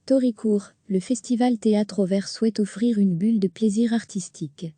Toricourt, le festival Théâtre au Vert souhaite offrir une bulle de plaisir artistique.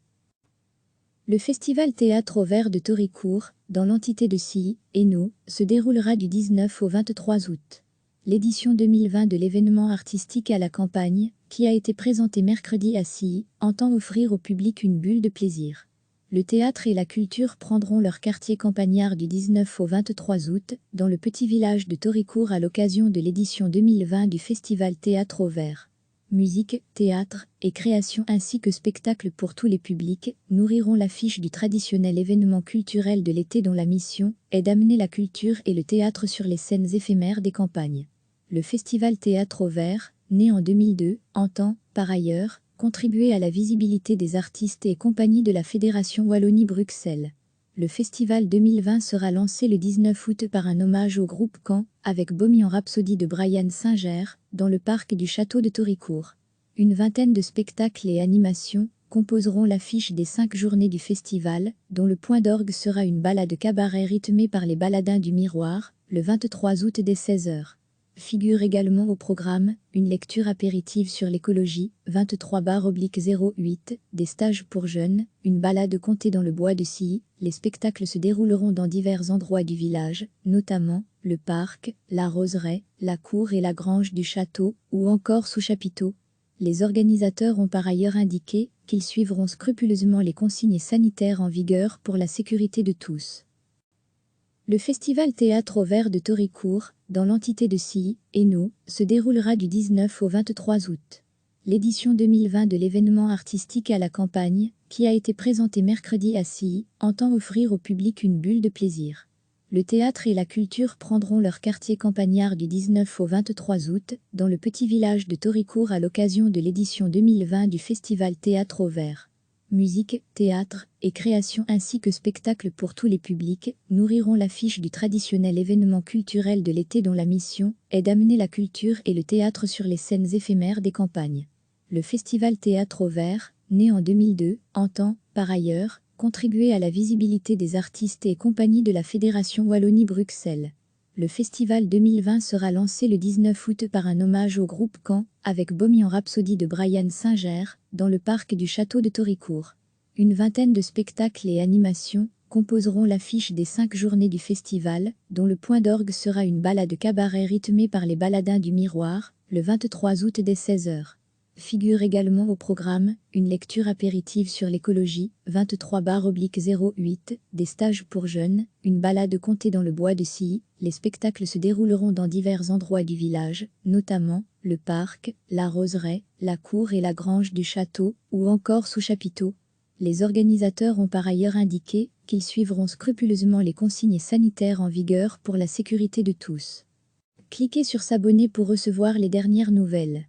Le festival Théâtre au Vert de Toricourt, dans l'entité de Silly, Hainaut, se déroulera du 19 au 23 août. L'édition 2020 de l'événement artistique à la campagne, qui a été présenté mercredi à Silly, entend offrir au public une bulle de plaisir. Le théâtre et la culture prendront leur quartier campagnard du 19 au 23 août, dans le petit village de Toricourt à l'occasion de l'édition 2020 du festival Théâtre au Vert. Musique, théâtre et création ainsi que spectacles pour tous les publics nourriront l'affiche du traditionnel événement culturel de l'été dont la mission est d'amener la culture et le théâtre sur les scènes éphémères des campagnes. Le festival Théâtre au Vert, né en 2002, entend, par ailleurs, contribuer à la visibilité des artistes et compagnies de la Fédération Wallonie-Bruxelles. Le festival 2020 sera lancé le 19 août par un hommage au groupe Caen, avec Bohemian Rhapsody de Bryan Singer, dans le parc du château de Toricourt. Une vingtaine de spectacles et animations composeront l'affiche des 5 journées du festival, dont le point d'orgue sera une balade cabaret rythmée par les baladins du Miroir, le 23 août dès 16h. Figure également au programme une lecture apéritive sur l'écologie, 23/08, des stages pour jeunes, une balade contée dans le bois de Silly. Les spectacles se dérouleront dans divers endroits du village, notamment le parc, la roseraie, la cour et la grange du château, ou encore sous chapiteau. Les organisateurs ont par ailleurs indiqué qu'ils suivront scrupuleusement les consignes sanitaires en vigueur pour la sécurité de tous. Le festival Théâtre au Vert de Toricourt, dans l'entité de Silly, Hainaut, se déroulera du 19 au 23 août. L'édition 2020 de l'événement artistique à la campagne, qui a été présenté mercredi à Silly, entend offrir au public une bulle de plaisir. Le théâtre et la culture prendront leur quartier campagnard du 19 au 23 août, dans le petit village de Toricourt à l'occasion de l'édition 2020 du festival Théâtre au Vert. Musique, théâtre et création ainsi que spectacles pour tous les publics nourriront l'affiche du traditionnel événement culturel de l'été dont la mission est d'amener la culture et le théâtre sur les scènes éphémères des campagnes. Le festival Théâtre au Vert, né en 2002, entend, par ailleurs, contribuer à la visibilité des artistes et compagnies de la Fédération Wallonie-Bruxelles. Le festival 2020 sera lancé le 19 août par un hommage au groupe Caen, avec Bohemian Rhapsody de Bryan Singer, dans le parc du château de Toricourt. Une vingtaine de spectacles et animations composeront l'affiche des 5 journées du festival, dont le point d'orgue sera une balade cabaret rythmée par les baladins du Miroir, le 23 août dès 16h. Figure également au programme une lecture apéritive sur l'écologie, 23/08, des stages pour jeunes, une balade contée dans le bois de Silly. Les spectacles se dérouleront dans divers endroits du village, notamment le parc, la roseraie, la cour et la grange du château, ou encore sous chapiteau. Les organisateurs ont par ailleurs indiqué qu'ils suivront scrupuleusement les consignes sanitaires en vigueur pour la sécurité de tous. Cliquez sur s'abonner pour recevoir les dernières nouvelles.